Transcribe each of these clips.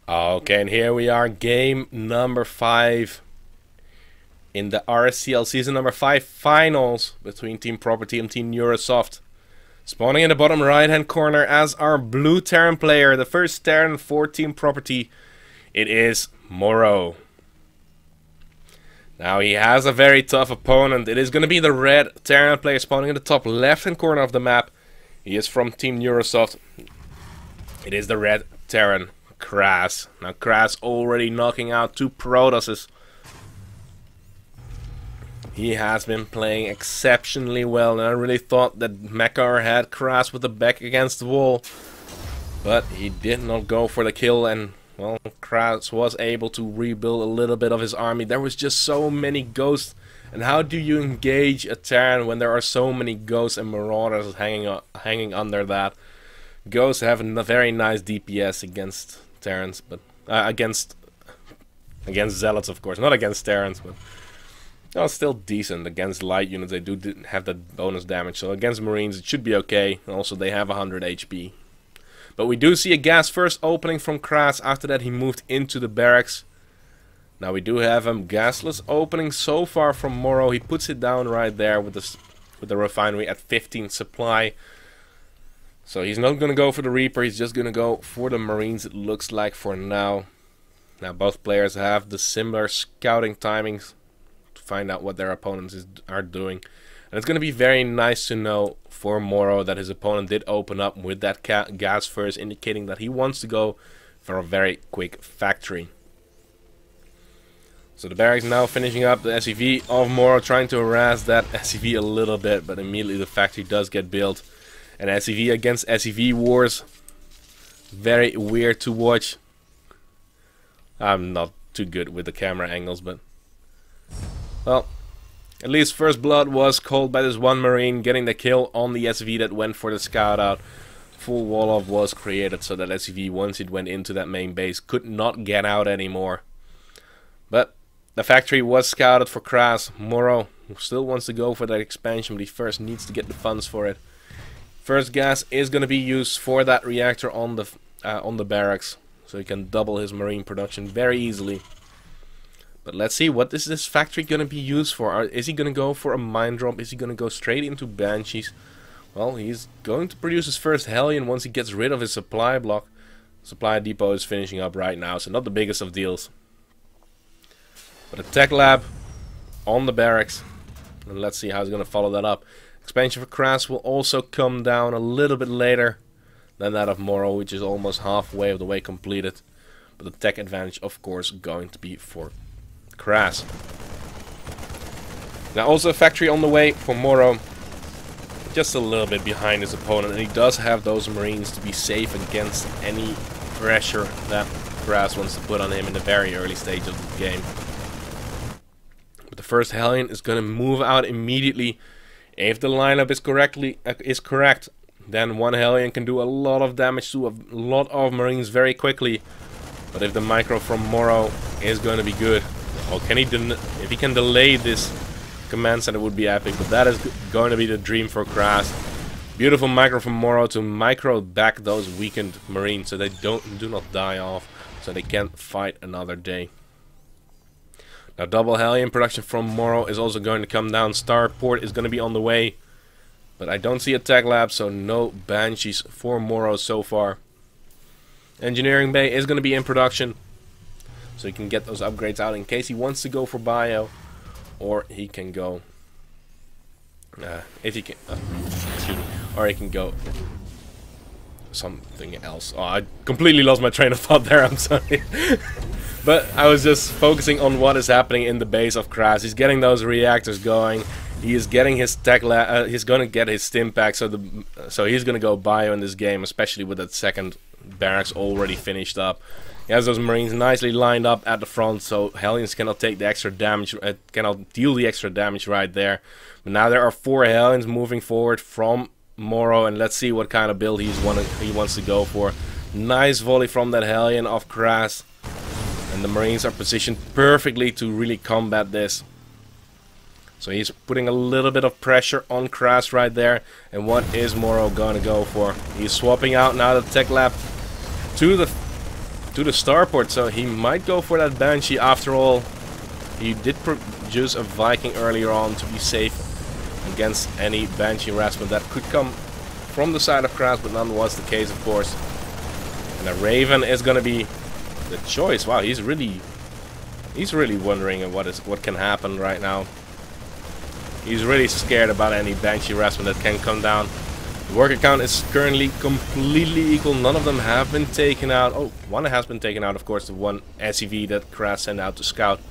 Okay, and here we are, game number 5 in the RSTL season number 5 finals between Team prOperty and Team NewRoSoft. Spawning in the bottom right hand corner as our blue Terran player, the first Terran for Team prOperty, it is Moro. Now he has a very tough opponent. It is going to be the red Terran player spawning in the top left hand corner of the map. He is from Team NewRoSoft. It is the red Terran, Kras. Now Kras already knocking out 2 Protosses. He has been playing exceptionally well, and I really thought that Mekar had Kras with the back against the wall. But he did not go for the kill, and well, Kras was able to rebuild a little bit of his army. There was just so many ghosts, and how do you engage a Terran when there are so many ghosts and marauders hanging under that? Ghosts have a very nice DPS against Terrans, but against Zealots, of course, not against Terrans, but no, still decent. Against light units, they do have that bonus damage, so against Marines it should be okay. Also, they have 100 HP. But we do see a gas first opening from Kras. After that, he moved into the barracks. Now we do have a gasless opening so far from Moro. He puts it down right there with the refinery at 15 supply. So he's not going to go for the Reaper, he's just going to go for the Marines, it looks like, for now. Now both players have the similar scouting timings to find out what their opponents are doing. And it's going to be very nice to know for Moro that his opponent did open up with that gas first, indicating that he wants to go for a very quick factory. So the barracks now finishing up the SCV of Moro, trying to harass that SCV a little bit, but immediately the factory does get built. And SCV against SCV wars, very weird to watch. I'm not too good with the camera angles, but well, at least first blood was called by this one Marine, getting the kill on the SCV that went for the scout out. Full wall off was created so that SCV, once it went into that main base, could not get out anymore. But the factory was scouted for Kras. Moro still wants to go for that expansion, but he first needs to get the funds for it. First gas is going to be used for that reactor on the barracks, so he can double his marine production very easily. But let's see, what is this factory going to be used for? Is he going to go for a mine drop? Is he going to go straight into Banshees? Well, he's going to produce his first Hellion once he gets rid of his supply block. Supply depot is finishing up right now, so not the biggest of deals. But a tech lab on the barracks, and let's see how he's going to follow that up. Expansion for Kras will also come down a little bit later than that of Moro, which is almost halfway of the way completed. But the tech advantage, of course, going to be for Kras. Now also a factory on the way for Moro, just a little bit behind his opponent, and he does have those Marines to be safe against any pressure that Kras wants to put on him in the very early stage of the game. But the first Hellion is going to move out immediately. If the lineup is correct, then one Hellion can do a lot of damage to a lot of Marines very quickly. But if the micro from Moro is going to be good, or if he can delay this command center, would be epic. But that is going to be the dream for Kras. Beautiful micro from Moro to micro back those weakened Marines so they do not die off, so they can't fight another day. Now double Hellion production from Moro is also going to come down. Starport is going to be on the way. But I don't see a tech lab, so no Banshees for Moro so far. Engineering bay is going to be in production, so he can get those upgrades out in case he wants to go for bio. Or he can go... or he can go something else. Oh, I completely lost my train of thought there, I'm sorry. But I was just focusing on what is happening in the base of Kras. He's getting those reactors going. He is getting his tech lab. He's going to get his stim pack. So he's going to go bio in this game, especially with that second barracks already finished up. He has those Marines nicely lined up at the front, so Hellions cannot take the extra damage. Cannot deal the extra damage right there. But now there are 4 Hellions moving forward from Moro, and let's see what kind of build he wants to go for. Nice volley from that Hellion of Kras. And the Marines are positioned perfectly to really combat this. So he's putting a little bit of pressure on Kras right there. And what is Moro going to go for? He's swapping out now the tech lab to the to the starport, so he might go for that Banshee after all. He did produce a Viking earlier on to be safe against any Banshee harassment that could come from the side of Kraz, but none was the case, of course. And a Raven is going to be the choice. Wow, he's really wondering what can happen right now. He's really scared about any Banshee harassment that can come down. The worker count is currently completely equal. None of them have been taken out. Oh, one has been taken out, of course, the one SCV that Kraz sent out to scout.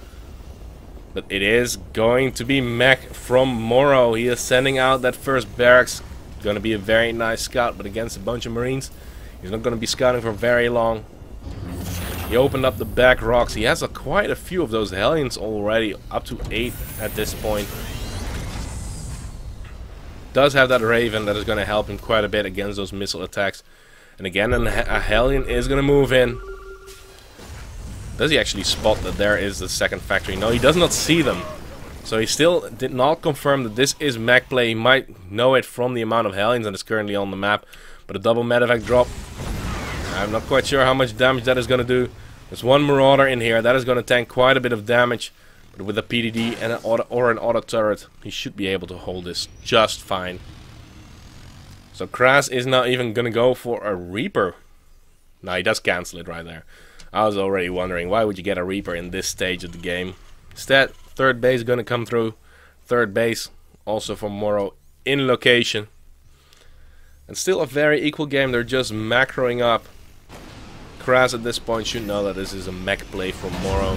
But it is going to be Mech from Moro. He is sending out that first barracks. Going to be a very nice scout, but against a bunch of Marines, he's not going to be scouting for very long. He opened up the back rocks. He has quite a few of those Hellions already, up to 8 at this point. Does have that Raven that is going to help him quite a bit against those missile attacks. And again, a Hellion is going to move in. Does he actually spot that there is the second factory? No, he does not see them. So he still did not confirm that this is mech play. He might know it from the amount of Hellions that is currently on the map. But a double medevac drop, I'm not quite sure how much damage that is going to do. There's one Marauder in here. That is going to tank quite a bit of damage. But with a PDD and an auto turret, he should be able to hold this just fine. So Kraz is not even going to go for a Reaper. No, he does cancel it right there. I was already wondering, why would you get a Reaper in this stage of the game? Instead, third base is going to come through. Third base, also for Moro, in location. And still a very equal game. They're just macroing up. Kraz at this point should know that this is a mech play from Moro.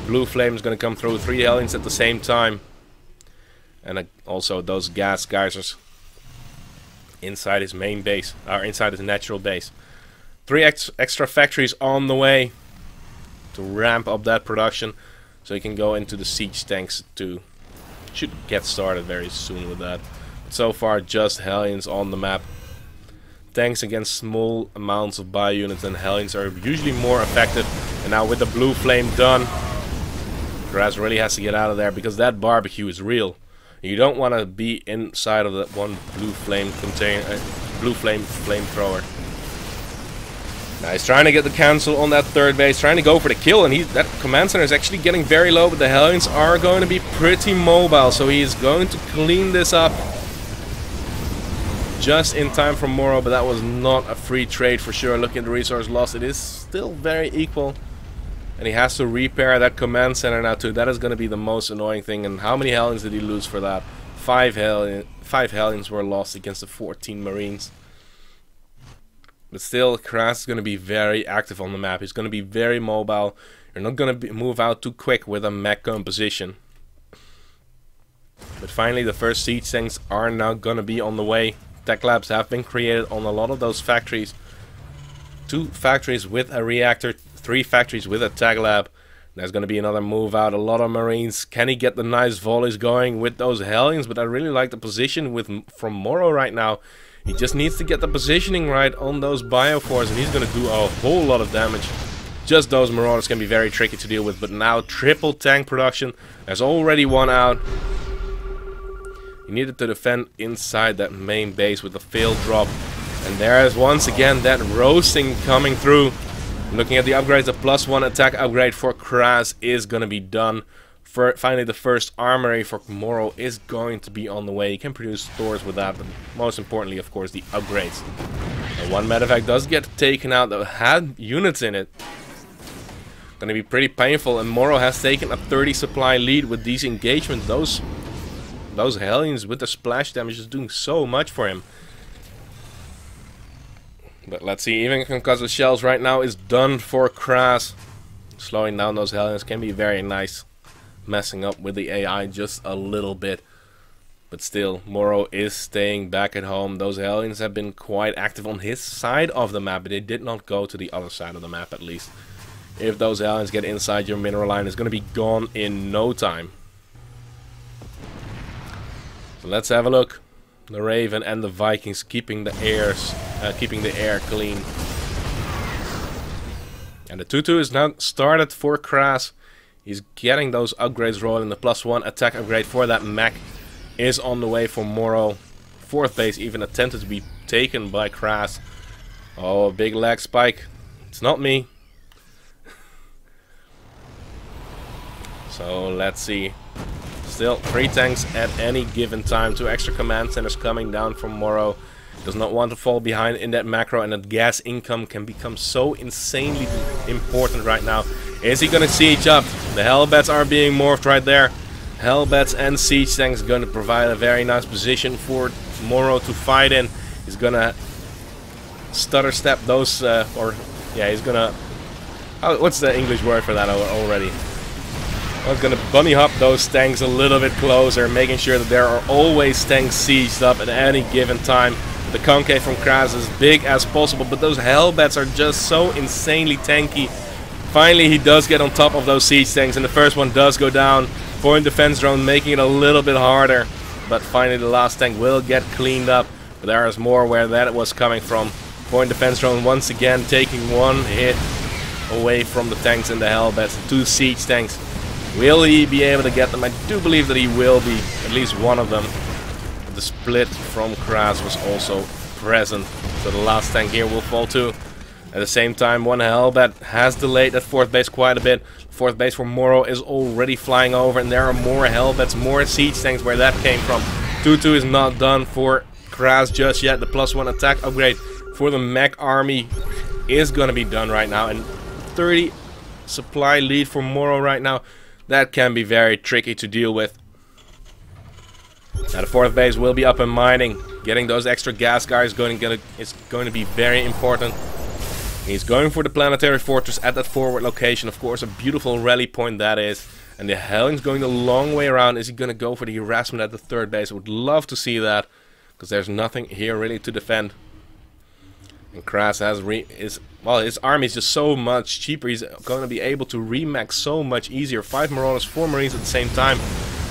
Blue Flame is going to come through. 3 Hellions at the same time. And also those gas geysers inside his main base, or inside his natural base. 3 extra factories on the way to ramp up that production, so he can go into the siege tanks too. Should get started very soon with that. But so far, just Hellions on the map. Tanks against small amounts of bio units, and Hellions are usually more effective. And now with the Blue Flame done, Kraz really has to get out of there, because that barbecue is real. You don't want to be inside of that one Blue Flame container, Blue Flame flamethrower. Now he's trying to get the cancel on that third base, trying to go for the kill, and that command center is actually getting very low, but the Hellions are going to be pretty mobile, so he is going to clean this up just in time for Moro, but that was not a free trade for sure. Looking at the resource loss, it is still very equal. And he has to repair that command center now too. That is going to be the most annoying thing. And how many Hellions did he lose for that? 5 Hellions were lost against the 14 Marines. But still, Kraz is going to be very active on the map. He's going to be very mobile. You're not going to move out too quick with a mech composition. But finally, the first siege tanks are now going to be on the way. Tech labs have been created on a lot of those factories. 2 factories with a reactor, 3 factories with a tag lab. There's going to be another move out. A lot of Marines. Can he get the nice volleys going with those Hellions? But I really like the position from Moro right now. He just needs to get the positioning right on those biophores, and he's going to do a whole lot of damage. Just those Marauders can be very tricky to deal with. But now triple tank production. There's already one out. He needed to defend inside that main base with a failed drop. And there is once again that roasting coming through. Looking at the upgrades, the +1 attack upgrade for Kraz is going to be done. Finally, the first armory for Moro is going to be on the way. You can produce stores with that, but most importantly, of course, the upgrades. And one medevac does get taken out that had units in it. Going to be pretty painful, and Moro has taken a 30 supply lead with these engagements. Those Hellions with the splash damage is doing so much for him. But let's see, even concussive shells right now is done for Kraz. Slowing down those Hellions can be very nice. Messing up with the AI just a little bit. But still, Moro is staying back at home. Those Hellions have been quite active on his side of the map, but they did not go to the other side of the map at least. If those Hellions get inside your mineral line, it's going to be gone in no time. So let's have a look. The Raven and the Vikings keeping the air clean. And the 2-2 is now started for Kraz. He's getting those upgrades rolling. The +1 attack upgrade for that mech is on the way for Moro. 4th base even attempted to be taken by Kraz. Oh, big lag spike. It's not me. So let's see. Still 3 tanks at any given time. 2 extra command centers coming down from Moro. Does not want to fall behind in that macro, and that gas income can become so insanely important right now. Is he gonna siege up? The Hellbats are being morphed right there. Hellbats and siege tanks going to provide a very nice position for Moro to fight in. He's gonna stutter step those, he's gonna... Oh, what's the English word for that already? I was gonna bunny hop those tanks a little bit closer, making sure that there are always tanks sieged up at any given time. The concave from Kraz as big as possible, but those Hellbats are just so insanely tanky. Finally, he does get on top of those siege tanks, and the first one does go down. Point defense drone making it a little bit harder, but finally the last tank will get cleaned up. But there is more where that was coming from. Point defense drone once again taking 1 hit away from the tanks and the Hellbats. 2 siege tanks. Will he be able to get them? I do believe that he will be, at least one of them. The split from Kraz was also present, so the last tank here will fall too. At the same time, 1 Hellbat has delayed that 4th base quite a bit. 4th base for Moro is already flying over, and there are more Hellbats, more siege tanks where that came from. 2-2 is not done for Kraz just yet. The +1 attack upgrade for the mech army is gonna be done right now, and 30 supply lead for Moro right now. That can be very tricky to deal with. Now the 4th base will be up and mining. Getting those extra gas guys is going to be very important. He's going for the planetary fortress at that forward location. Of course, a beautiful rally point that is. And the Helling's going the long way around. Is he going to go for the harassment at the 3rd base? I would love to see that, because there's nothing here really to defend. And Kraz has his army is just so much cheaper. He's going to be able to remech so much easier. 5 Marauders, 4 Marines at the same time.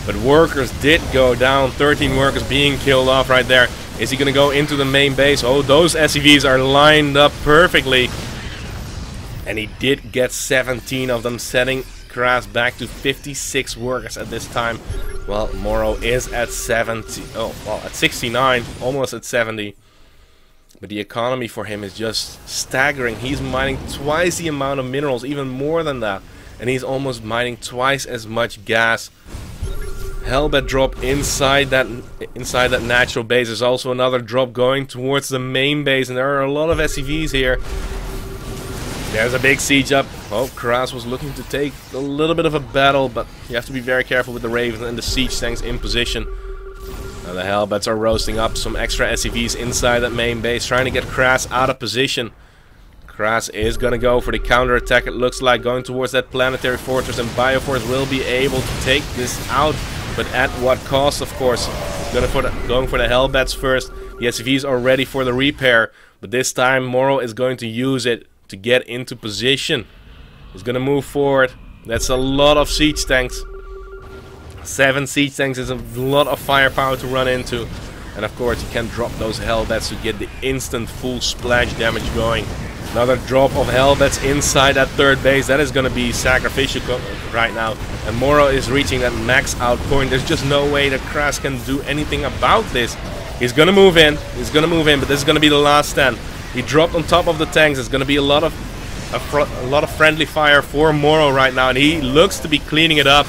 But workers did go down. 13 workers being killed off right there. Is he going to go into the main base? Oh, those SCVs are lined up perfectly. And he did get 17 of them, setting Kraz back to 56 workers at this time. Well, Moro is at 70. Oh, well, at 69, almost at 70. But the economy for him is just staggering. He's mining twice the amount of minerals, even more than that. And he's almost mining twice as much gas. Hellbat drop inside that natural base. There's also another drop going towards the main base, and there are a lot of SCVs here. There's a big siege up. Oh, Kraz was looking to take a little bit of a battle, but you have to be very careful with the Ravens and the siege tanks in position. Now the Hellbats are roasting up some extra SCVs inside that main base, trying to get Kraz out of position. Kraz is going to go for the counter-attack, it looks like, going towards that planetary fortress, and Bioforce will be able to take this out. But at what cost, of course? Going for the Hellbats first. The SCVs are ready for the repair, but this time Moro is going to use it to get into position. He's going to move forward. That's a lot of siege tanks. 7 siege tanks is a lot of firepower to run into. And of course you can drop those Hellbats to get the instant full splash damage going. Another drop of Hellbats inside that 3rd base. That is going to be sacrificial right now. And Moro is reaching that max out point. There's just no way that Kraz can do anything about this. He's going to move in. He's going to move in, but this is going to be the last stand. He dropped on top of the tanks. It's going to be a lot of friendly fire for Moro right now, and he looks to be cleaning it up.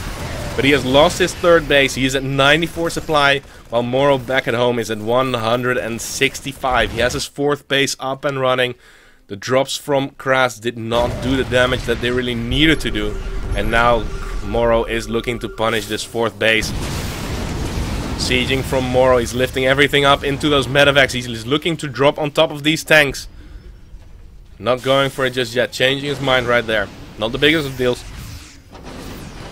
But he has lost his 3rd base. He is at 94 supply, while Moro back at home is at 165. He has his 4th base up and running. The drops from Kraz did not do the damage that they really needed to do. And now Moro is looking to punish this 4th base. Sieging from Moro, he's lifting everything up into those medevacs. He's looking to drop on top of these tanks. Not going for it just yet, changing his mind right there. Not the biggest of deals.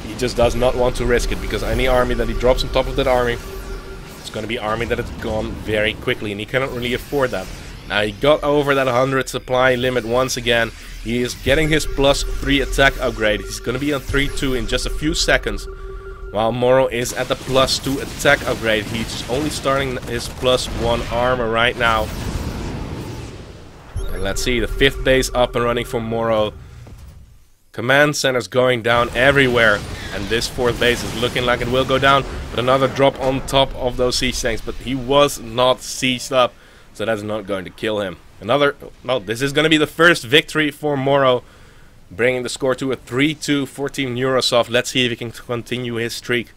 He just does not want to risk it, because any army that he drops on top of that army, it's going to be an army that is gone very quickly, and he cannot really afford that. Now he got over that 100 supply limit once again. He is getting his +3 attack upgrade. He's going to be on 3-2 in just a few seconds. While Moro is at the +2 attack upgrade. He's only starting his +1 armor right now. And let's see, the 5th base up and running for Moro. Command centers going down everywhere. And this 4th base is looking like it will go down. But another drop on top of those siege tanks. But he was not sieged up. So that's not going to kill him. No, this is going to be the first victory for Moro. bringing the score to a 3-2 for Team NewRoSoft. Let's see if he can continue his streak.